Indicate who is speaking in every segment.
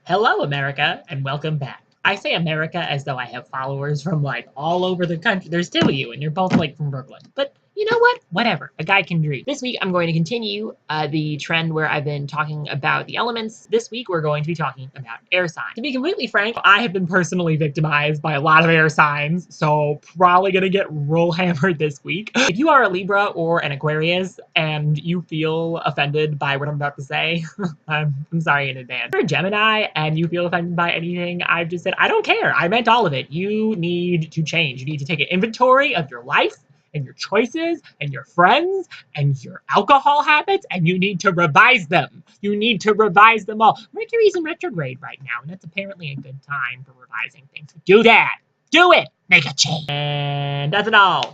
Speaker 1: Hello, America, and welcome back. I say America as though I have followers from like all over the country. There's two of you, and you're both like from Brooklyn. But you know what? Whatever. A guy can dream. This week, I'm going to continue the trend where I've been talking about the elements. This week, we're going to be talking about air signs. To be completely frank, I have been personally victimized by a lot of air signs, so probably gonna get roll hammered this week. If you are a Libra or an Aquarius and you feel offended by what I'm about to say, I'm sorry in advance. If you're a Gemini and you feel offended by anything I've just said, I don't care. I meant all of it. You need to change. You need to take an inventory of your life and your choices and your friends and your alcohol habits, and you need to revise them. You need to revise them all. Mercury's in retrograde right now, and that's apparently a good time for revising things. Do that. Do it. Make a change. And that's it all.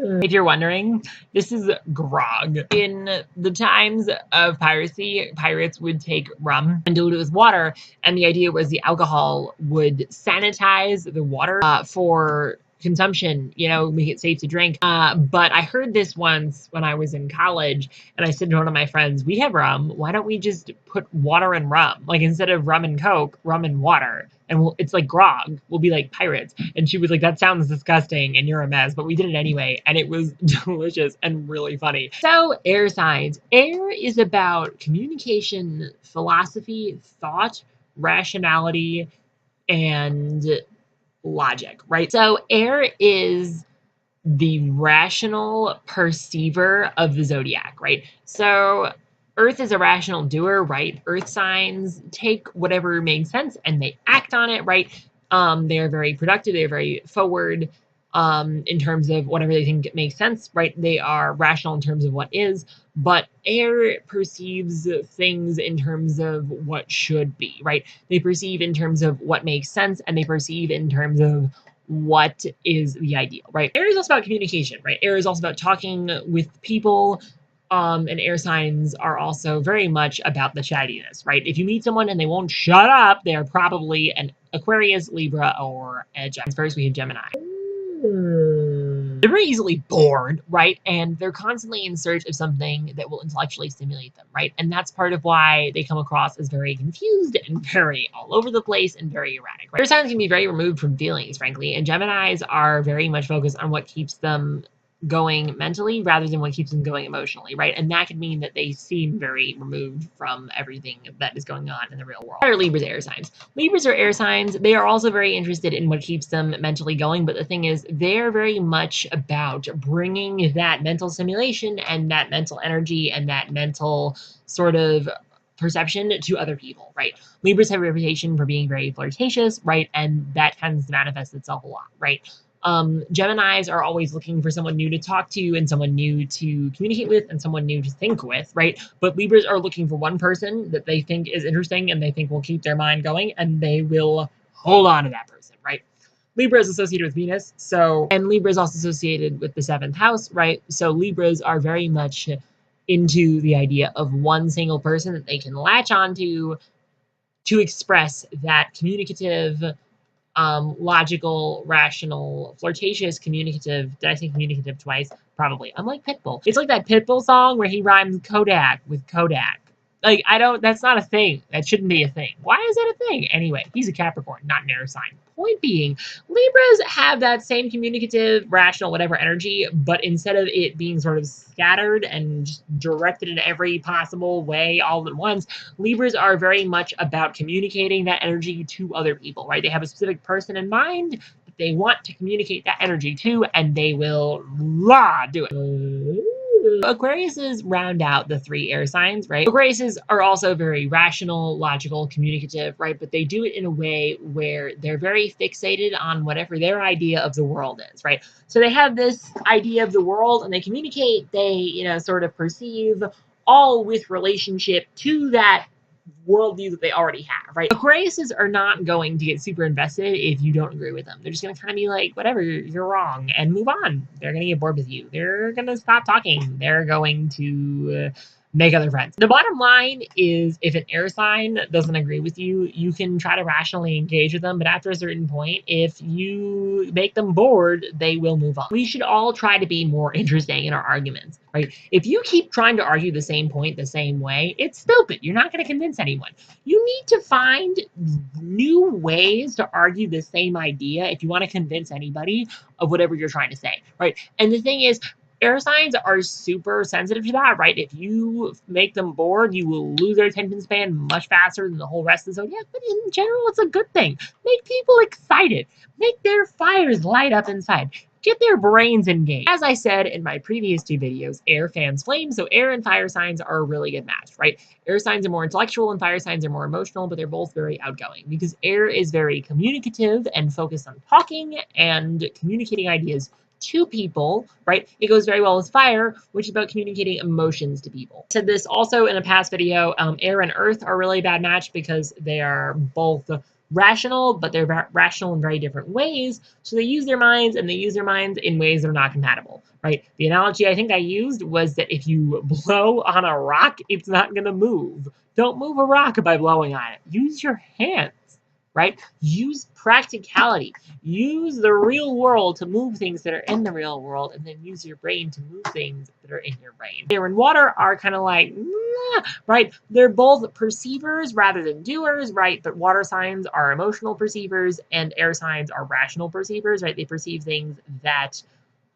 Speaker 1: If you're wondering, this is grog. In the times of piracy, pirates would take rum and dilute it with water, and the idea was the alcohol would sanitize the water for consumption, make it safe to drink. But I heard this once when I was in college, and I said to one of my friends, we have rum, why don't we just put water in rum? Like, instead of rum and Coke, rum and water. And it's like grog. We'll be like pirates. And she was like, that sounds disgusting and you're a mess. But we did it anyway. And it was delicious and really funny. So air signs. Air is about communication, philosophy, thought, rationality, and logic, right? So air is the rational perceiver of the zodiac, right? So Earth is a rational doer, right? Earth signs take whatever makes sense and they act on it, right? They are very productive. They're very forward in terms of whatever they think makes sense, right? They are rational in terms of what is, but air perceives things in terms of what should be, right? They perceive in terms of what makes sense, and they perceive in terms of what is the ideal, right? Air is also about communication, right? Air is also about talking with people. And air signs are also very much about the chattiness, right? If you meet someone and they won't shut up, they're probably an Aquarius, Libra, or a Gemini. First, we have Gemini. They're very easily bored, right? And they're constantly in search of something that will intellectually stimulate them, right? And that's part of why they come across as very confused and very all over the place and very erratic, right? Air signs can be very removed from feelings, frankly, and Geminis are very much focused on what keeps them going mentally rather than what keeps them going emotionally, right? And that could mean that they seem very removed from everything that is going on in the real world. What are Libras air signs? Libras are air signs. They are also very interested in what keeps them mentally going, but the thing is, they're very much about bringing that mental stimulation and that mental energy and that mental sort of perception to other people, right? Libras have a reputation for being very flirtatious, right? And that tends to manifest itself a lot, right? Geminis are always looking for someone new to talk to and someone new to communicate with and someone new to think with, right? But Libras are looking for one person that they think is interesting and they think will keep their mind going, and they will hold on to that person, right? Libra is associated with Venus, and Libra is also associated with the 7th house, right? So Libras are very much into the idea of one single person that they can latch onto to express that communicative, logical, rational, flirtatious, communicative. Did I say communicative twice? Probably. I'm like Pitbull. It's like that Pitbull song where he rhymes Kodak with Kodak. Like, that's not a thing. That shouldn't be a thing. Why is that a thing? Anyway, he's a Capricorn, not an air sign. Point being, Libras have that same communicative, rational, whatever energy, but instead of it being sort of scattered and directed in every possible way all at once, Libras are very much about communicating that energy to other people, right? They have a specific person in mind that they want to communicate that energy to, and they will do it. Aquariuses round out the 3 air signs, right? Aquariuses are also very rational, logical, communicative, right? But they do it in a way where they're very fixated on whatever their idea of the world is, right? So they have this idea of the world and they communicate, they, sort of perceive all with relationship to that worldview that they already have, right? Aquariuses are not going to get super invested if you don't agree with them. They're just going to kind of be like, whatever, you're wrong, and move on. They're going to get bored with you. They're going to stop talking. They're going to make other friends. The bottom line is if an air sign doesn't agree with you, you can try to rationally engage with them, but after a certain point, if you make them bored, they will move on. We should all try to be more interesting in our arguments, right? If you keep trying to argue the same point the same way, it's stupid. You're not going to convince anyone. You need to find new ways to argue the same idea if you want to convince anybody of whatever you're trying to say, right? And the thing is, air signs are super sensitive to that, right? If you make them bored, you will lose their attention span much faster than the whole rest of the zodiac. But in general, it's a good thing. Make people excited. Make their fires light up inside. Get their brains engaged. As I said in my previous 2 videos, air fans flame, so air and fire signs are a really good match, right? Air signs are more intellectual and fire signs are more emotional, but they're both very outgoing because air is very communicative and focused on talking and communicating ideas to people, right? It goes very well with fire, which is about communicating emotions to people. I said this also in a past video, air and earth are a really bad match because they are both rational, but they're rational in very different ways. So they use their minds and they use their minds in ways that are not compatible, right? The analogy I think I used was that if you blow on a rock, it's not going to move. Don't move a rock by blowing on it. Use your hands, right? Use practicality. Use the real world to move things that are in the real world, and then use your brain to move things that are in your brain. Air and water are kind of like, right? They're both perceivers rather than doers, right? But water signs are emotional perceivers, and air signs are rational perceivers, right? They perceive things that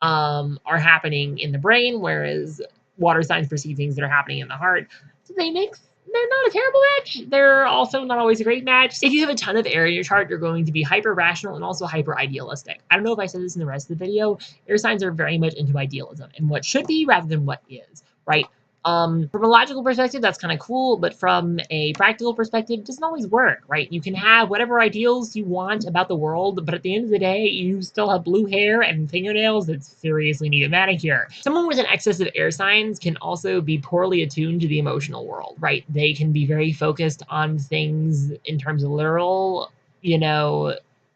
Speaker 1: are happening in the brain, whereas water signs perceive things that are happening in the heart. So they're not a terrible match. They're also not always a great match. If you have a ton of air in your chart, you're going to be hyper rational and also hyper idealistic. I don't know if I said this in the rest of the video. Air signs are very much into idealism and what should be rather than what is, right? From a logical perspective, that's kind of cool, but from a practical perspective, it doesn't always work, right? You can have whatever ideals you want about the world, but at the end of the day, you still have blue hair and fingernails that seriously need a manicure. Someone with an excess of air signs can also be poorly attuned to the emotional world, right? They can be very focused on things in terms of literal,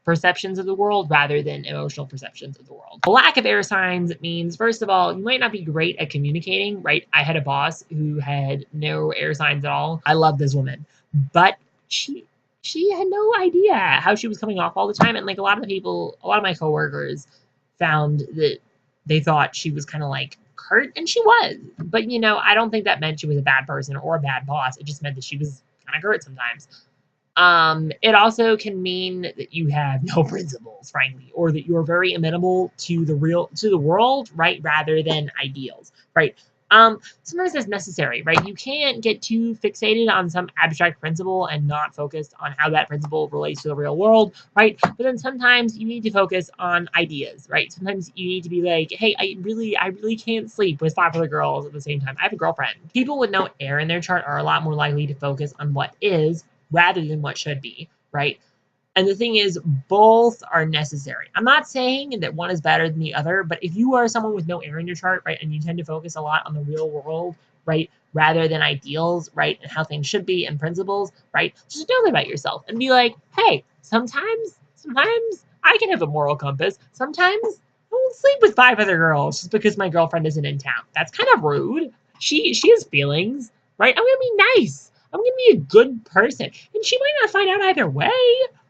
Speaker 1: perceptions of the world rather than emotional perceptions of the world. A lack of air signs means, first of all, you might not be great at communicating, right? I had a boss who had no air signs at all. I love this woman, but she had no idea how she was coming off all the time. And like a lot of my coworkers found that they thought she was kind of like curt, and she was. But I don't think that meant she was a bad person or a bad boss. It just meant that she was kind of curt sometimes. It also can mean that you have no principles, frankly, or that you're very amenable to the world, right, rather than ideals, right? Sometimes that's necessary, right? You can't get too fixated on some abstract principle and not focused on how that principle relates to the real world, right? But then sometimes you need to focus on ideas, right? Sometimes you need to be like, hey, I really can't sleep with 5 other girls at the same time. I have a girlfriend. People with no air in their chart are a lot more likely to focus on what is rather than what should be, right? And the thing is, both are necessary. I'm not saying that one is better than the other, but if you are someone with no air in your chart, right, and you tend to focus a lot on the real world, right, rather than ideals, right, and how things should be and principles, right, just know that about yourself and be like, hey, sometimes I can have a moral compass. Sometimes I won't sleep with 5 other girls just because my girlfriend isn't in town. That's kind of rude. She has feelings, right? I'm gonna be nice. I'm gonna be a good person, and she might not find out either way.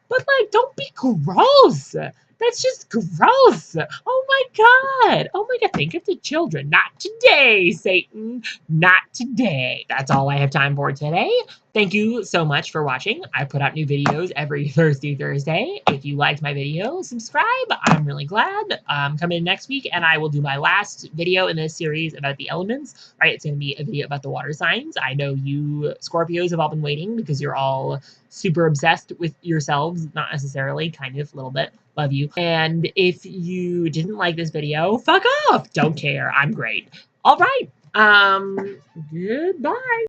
Speaker 1: But like, don't be gross. That's just gross. Oh my God. Oh my God. Think of the children. Not today, Satan. Not today. That's all I have time for today. Thank you so much for watching. I put out new videos every Thursday. If you liked my video, subscribe. I'm really glad. Come in next week and I will do my last video in this series about the elements. Right? It's going to be a video about the water signs. I know you Scorpios have all been waiting because you're all super obsessed with yourselves. Not necessarily, kind of, a little bit. Love you. And if you didn't like this video, fuck off. Don't care. I'm great. All right. Goodbye.